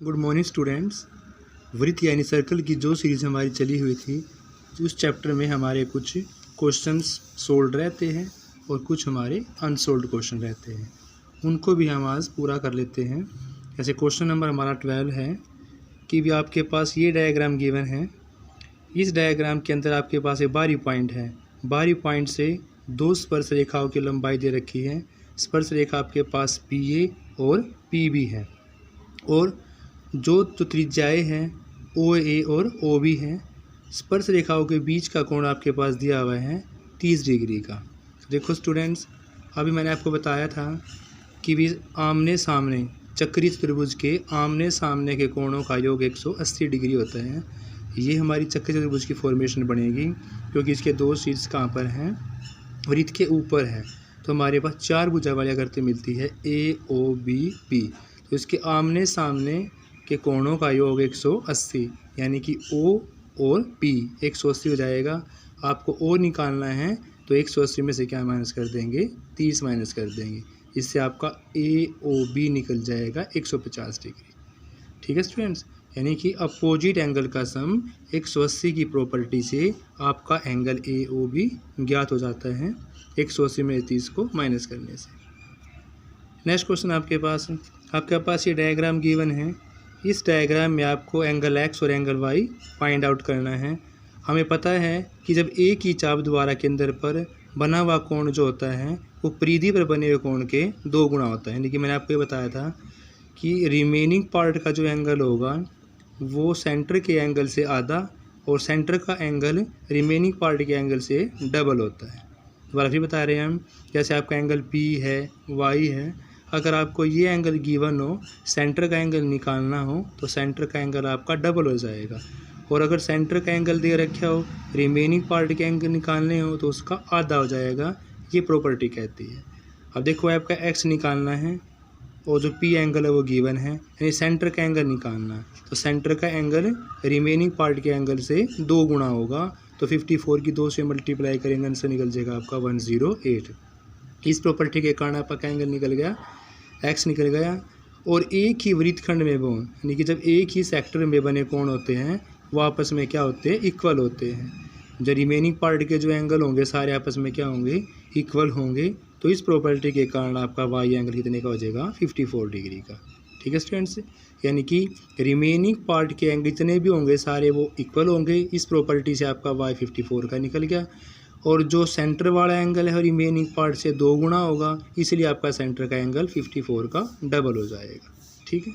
Good morning students. वृत्त यानी circle की जो सीरीज़ हमारी चली हुई थी, उस चैप्टर में हमारे कुछ क्वेश्चंस सोल्व रहते हैं और कुछ हमारे अनसोल्व क्वेश्चन रहते हैं, उनको भी हम आज पूरा कर लेते हैं। जैसे क्वेश्चन नंबर हमारा 12 है कि भी आपके पास ये डायग्राम गिवन है। इस डायग्राम के अंदर आपके पास एक बाहरी पॉइंट है। बाहरी पॉइंट से दो स्पर्श रेखाओं की लंबाई दे रखी है। स्पर्श रेखा आपके पास PA और PB है और जो त्रिज्याएँ हैं OA और OB हैं। स्पर्श रेखाओं के बीच का कोण आपके पास दिया हुआ है 30 डिग्री का। देखो स्टूडेंट्स, अभी मैंने आपको बताया था कि भी आमने सामने चक्रीय त्रिभुज के आमने सामने के कोणों का योग 180 डिग्री होता है। ये हमारी चक्रीय त्रिभुज की फॉर्मेशन बनेगी क्योंकि इसके दो शीर्ष कहाँ पर हैं, वृत्त के ऊपर है। तो हमारे पास चार भुजा वाली आकृति मिलती है AOBP। तो इसके आमने सामने के कोणों का योग 180, यानी कि O और P 180 हो जाएगा। आपको O निकालना है तो 180 में से क्या माइनस कर देंगे, 30 माइनस कर देंगे। इससे आपका AOB निकल जाएगा 150 डिग्री। ठीक है स्टूडेंट्स, यानी कि अपोजिट एंगल का सम 180 की प्रॉपर्टी से आपका एंगल AOB ज्ञात हो जाता है 180 में 30 को माइनस करने से। नेक्स्ट क्वेश्चन आपके पास ये डायग्राम गिवन है। इस डायग्राम में आपको एंगल X और एंगल Y फाइंड आउट करना है। हमें पता है कि जब एक ही चाप द्वारा केंद्र पर बना हुआ कोण जो होता है वो परिधि पर बने हुए कोण के 2 गुना होता है। यानी कि मैंने आपको ये बताया था कि रिमेनिंग पार्ट का जो एंगल होगा वो सेंटर के एंगल से आधा और सेंटर का एंगल रिमेनिंग पार्ट के एंगल से डबल होता है। दोबारा फिर बता रहे हैं हम, जैसे आपका एंगल P है, Y है। अगर आपको ये एंगल गिवन हो, सेंटर का एंगल निकालना हो तो सेंटर का एंगल आपका डबल हो जाएगा। और अगर सेंटर का एंगल दे रखा हो, रिमेनिंग पार्ट के एंगल निकालने हो तो उसका आधा हो जाएगा। ये प्रॉपर्टी कहती है। अब देखो आपका X निकालना है और जो P एंगल है वो गिवन है, यानी सेंटर का एंगल निकालना है। तो सेंटर का एंगल रिमेनिंग पार्ट के एंगल से 2 गुना होगा। तो 54 की 2 से मल्टीप्लाई करेंगे, आंसर निकल जाएगा आपका 108। इस प्रॉपर्टी के कारण आपका एंगल निकल गया, X निकल गया। और एक ही वृत्तखंड में कोण, यानी कि जब एक ही सेक्टर में बने कोण होते हैं वो आपस में क्या होते हैं, इक्वल होते हैं। जो रिमेनिंग पार्ट के जो एंगल होंगे सारे आपस में क्या होंगे, इक्वल होंगे। तो इस प्रॉपर्टी के कारण आपका Y एंगल कितने का हो जाएगा, 54 डिग्री का। ठीक है स्टूडेंट्स, यानी कि रिमेनिंग पार्ट के एंगल जितने भी होंगे सारे वो इक्वल होंगे। इस प्रॉपर्टी से आपका Y 54 का निकल गया। और जो सेंटर वाला एंगल है रिमेनिंग पार्ट से 2 गुना होगा, इसलिए आपका सेंटर का एंगल 54 का डबल हो जाएगा। ठीक है,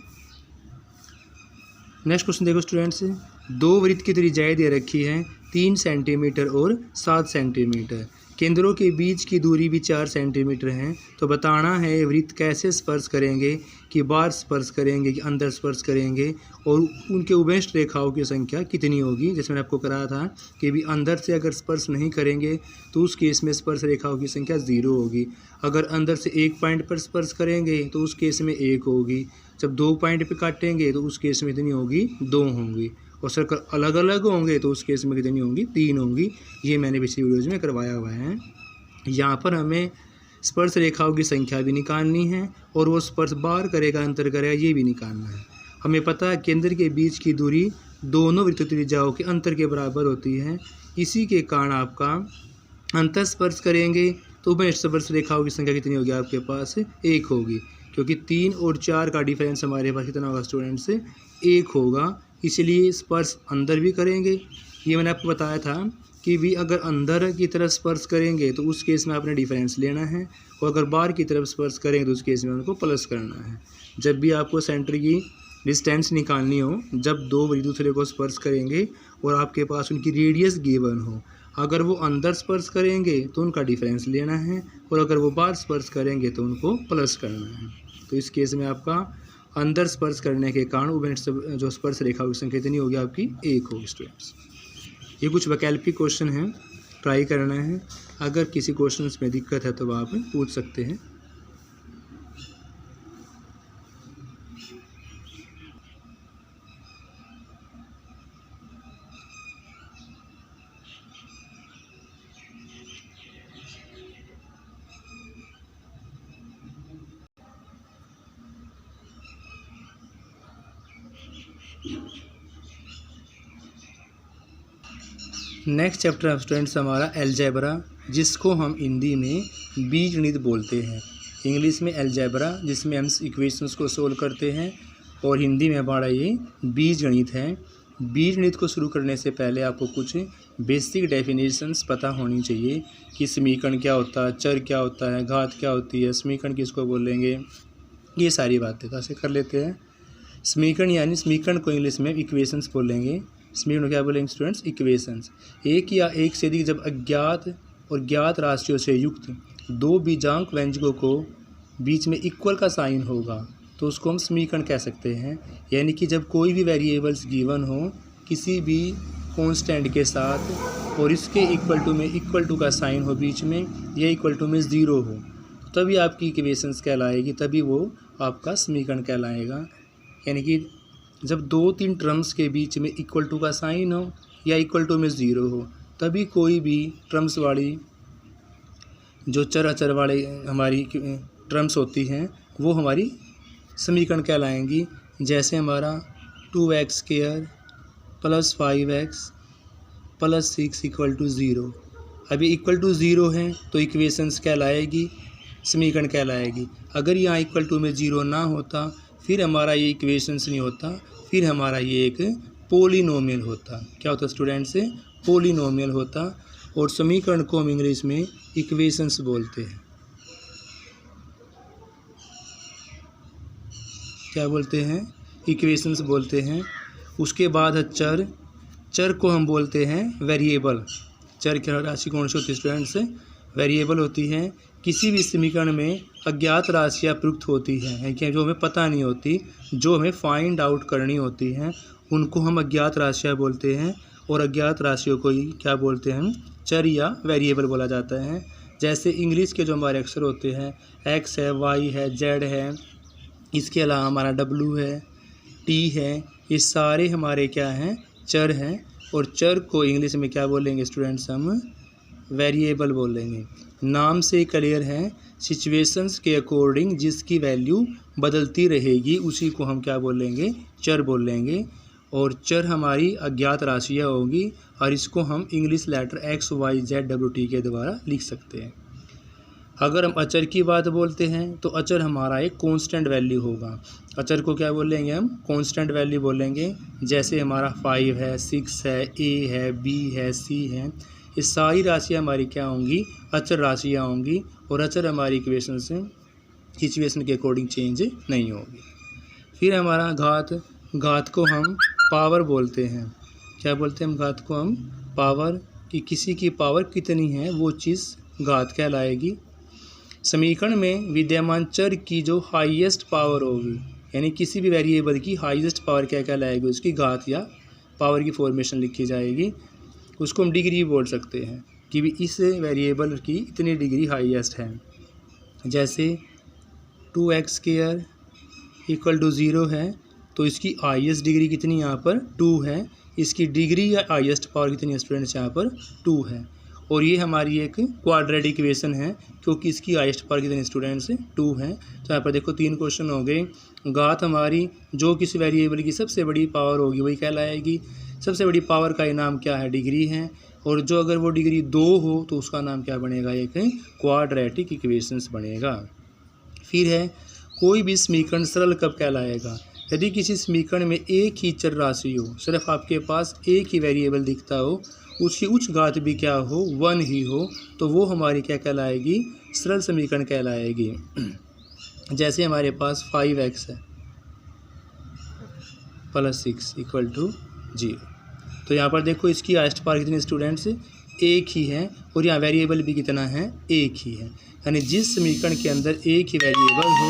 नेक्स्ट क्वेश्चन देखो स्टूडेंट्स, दो वृत्त की त्रिज्याएं दे रखी हैं 3 सेंटीमीटर और 7 सेंटीमीटर। केंद्रों के बीच की दूरी भी 4 सेंटीमीटर है। तो बताना है वृत्त कैसे स्पर्श करेंगे, कि बाहर स्पर्श करेंगे कि अंदर स्पर्श करेंगे, और उनके उभयनिष्ठ रेखाओं की संख्या कितनी होगी। जैसे मैंने आपको कराया था कि भी अंदर से अगर स्पर्श नहीं करेंगे तो उस केस में स्पर्श रेखाओं की संख्या 0 होगी। अगर अंदर से एक पॉइंट पर स्पर्श करेंगे तो उस केस में 1 होगी। जब 2 पॉइंट पे काटेंगे तो उस केस में कितनी होगी, 2 होंगी। और सर्कल अलग अलग होंगे तो उस केस में कितनी होंगी, 3 होंगी। ये मैंने पिछली वीडियोज़ में करवाया हुआ है। यहाँ पर हमें स्पर्श रेखाओं की संख्या भी निकालनी है और वो स्पर्श बाहर करेगा अंतर करेगा ये भी निकालना है। हमें पता है केंद्र के बीच की दूरी दोनों वृत्त त्रिज्याओं के अंतर के बराबर होती है। इसी के कारण आपका अंतर स्पर्श करेंगे तो उभयनिष्ठ स्पर्श रेखाओं की संख्या कितनी होगी, आपके पास 1 होगी। क्योंकि 3 और 4 का डिफरेंस हमारे पास कितना होगा स्टूडेंट्स, 1 होगा। इसलिए स्पर्श अंदर भी करेंगे। ये मैंने आपको बताया था कि भी अगर अंदर की तरफ स्पर्श करेंगे तो उस केस में आपने डिफरेंस लेना है, और अगर बाहर की तरफ स्पर्श करेंगे तो उस केस में उनको प्लस करना है। जब भी आपको सेंटर की डिस्टेंस निकालनी हो, जब दो एक दूसरे को स्पर्श करेंगे और आपके पास उनकी रेडियस गिवन हो, अगर वो अंदर स्पर्श करेंगे तो उनका डिफरेंस लेना है, और अगर वो बाहर स्पर्श करेंगे तो उनको प्लस करना है। तो इस केस में आपका अंदर स्पर्श करने के कारण उभयनिष्ठ जो स्पर्श रेखाओं की संख्या कितनी होगी, आपकी 1 होगी स्टूडेंट्स। ये कुछ वैकल्पिक क्वेश्चन हैं, ट्राई करना है। अगर किसी क्वेश्चन में दिक्कत है तो आप पूछ सकते हैं। नेक्स्ट चैप्टर ऑफ स्टूडेंट्स हमारा अलजेब्रा, जिसको हम हिंदी में बीजगणित बोलते हैं। इंग्लिश में अलजेब्रा, जिसमें हम इक्वेशंस को सोल्व करते हैं, और हिंदी में हमारा ये बीजगणित है। बीजगणित को शुरू करने से पहले आपको कुछ बेसिक डेफिनेशंस पता होनी चाहिए कि समीकरण क्या होता है, चर क्या होता है, घात क्या होती है, समीकरण किसको बोलेंगे, ये सारी बातें तो ऐसे कर लेते हैं। समीकरण यानी समीकरण को इंग्लिश में इक्वेशंस बोलेंगे। समीकरण क्या बोलेंगे स्टूडेंट्स? इक्वेशंस। एक या एक से अधिक जब अज्ञात और ज्ञात राशियों से युक्त दो बीजांक व्यंजकों को बीच में इक्वल का साइन होगा तो उसको हम समीकरण कह सकते हैं। यानी कि जब कोई भी वेरिएबल्स गिवन हो किसी भी कांस्टेंट के साथ और इसके इक्वल टू का साइन हो बीच में, या इक्वल टू में ज़ीरो हो, तभी आपकी इक्वेशंस कहलाएगी, तभी वो आपका समीकरण कहलाएगा। यानी कि जब 2-3 टर्म्स के बीच में इक्वल टू का साइन हो या इक्वल टू में ज़ीरो हो, तभी कोई भी टर्म्स वाली जो चर अचर वाले हमारी टर्म्स होती हैं वो हमारी समीकरण कहलाएंगी। जैसे हमारा 2x² + 5x + 6 = 0। अभी इक्वल टू ज़ीरो है तो इक्वेशंस कहलाएगी, समीकरण कहलाएगी। अगर यहाँ इक्वल टू में ज़ीरो ना होता फिर हमारा ये इक्वेशंस नहीं होता, फिर हमारा ये एक पोलिनोमियल होता। क्या होता स्टूडेंट्स? पोलिनोमियल होता। और समीकरण को हम इंग्लिश में इक्वेशंस बोलते हैं। क्या बोलते हैं? इक्वेशंस बोलते हैं। उसके बाद है चर। चर को हम बोलते हैं वेरिएबल। चर क्या राशि कौन सी होती है स्टूडेंट्स? वेरिएबल होती है। किसी भी समीकरण में अज्ञात राशियाँ प्रयुक्त होती हैं कि जो हमें पता नहीं होती, जो हमें फाइंड आउट करनी होती हैं, उनको हम अज्ञात राशियाँ बोलते हैं। और अज्ञात राशियों को ही क्या बोलते हैं? चर या वेरिएबल बोला जाता है। जैसे इंग्लिश के जो हमारे अक्षर होते हैं, एक्स है, वाई है, जेड है, इसके अलावा हमारा डब्लू है, टी है, ये सारे हमारे क्या हैं? चर हैं। और चर को इंग्लिश में क्या बोलेंगे स्टूडेंट्स? हम वेरिएबल बोलेंगे। नाम से क्लियर है, सिचुएशंस के अकॉर्डिंग जिसकी वैल्यू बदलती रहेगी उसी को हम क्या बोलेंगे? चर बोलेंगे। और चर हमारी अज्ञात राशियाँ होगी और इसको हम English letter X Y Z W T के द्वारा लिख सकते हैं। अगर हम अचर की बात बोलते हैं तो अचर हमारा एक कांस्टेंट वैल्यू होगा। अचर को क्या बोलेंगे हम? कांस्टेंट वैल्यू बोलेंगे। जैसे हमारा 5 है, 6 है, ए है, बी है, सी है, ये सारी राशियाँ हमारी क्या होंगी? अचर राशियाँ होंगी। और अचर हमारी इक्वेशन से सिचुएशन के अकॉर्डिंग चेंज नहीं होगी। फिर हमारा घात। घात को हम पावर बोलते हैं। क्या बोलते हैं हम? घात को हम पावर, कि किसी की पावर कितनी है वो चीज़ घात कहलाएगी। समीकरण में विद्यमान चर की जो हाईएस्ट पावर होगी, यानी किसी भी वेरिएबल की हाईएस्ट पावर क्या कहलाएगी? उसकी घात या पावर की फॉर्मेशन लिखी जाएगी। उसको हम डिग्री बोल सकते हैं कि भी इस वेरिएबल की इतनी डिग्री हाईएस्ट है। जैसे 2x² = 0 है तो इसकी हाईएस्ट डिग्री कितनी यहाँ पर? 2 है। इसकी डिग्री या हाईएस्ट पावर कितनी है स्टूडेंट्स? यहाँ पर 2 है। और ये हमारी एक क्वाड्रेटिक इक्वेशन है क्योंकि इसकी हाईएस्ट पावर कितनी स्टूडेंट्स? 2 है। तो यहाँ पर देखो 3 क्वेश्चन हो गए। घात हमारी जो किसी वेरिएबल की सबसे बड़ी पावर होगी वही कहलाएगी। सबसे बड़ी पावर का इनाम क्या है? डिग्री है। और जो अगर वो डिग्री 2 हो तो उसका नाम क्या बनेगा? एक क्वाड्रेटिक इक्वेशंस बनेगा। फिर है कोई भी समीकरण सरल कब कहलाएगा? यदि किसी समीकरण में एक ही चर राशि हो, सिर्फ आपके पास एक ही वेरिएबल दिखता हो, उसकी उच्च घात भी क्या हो? 1 ही हो, तो वो हमारी क्या कहलाएगी? सरल समीकरण कहलाएगी। जैसे हमारे पास 5x है + 6 = 0। तो यहाँ पर देखो इसकी हाईएस्ट पावर कितनी स्टूडेंट्स? 1 ही है। और यहाँ वेरिएबल भी कितना है? 1 ही है। यानी जिस समीकरण के अंदर एक ही वेरिएबल हो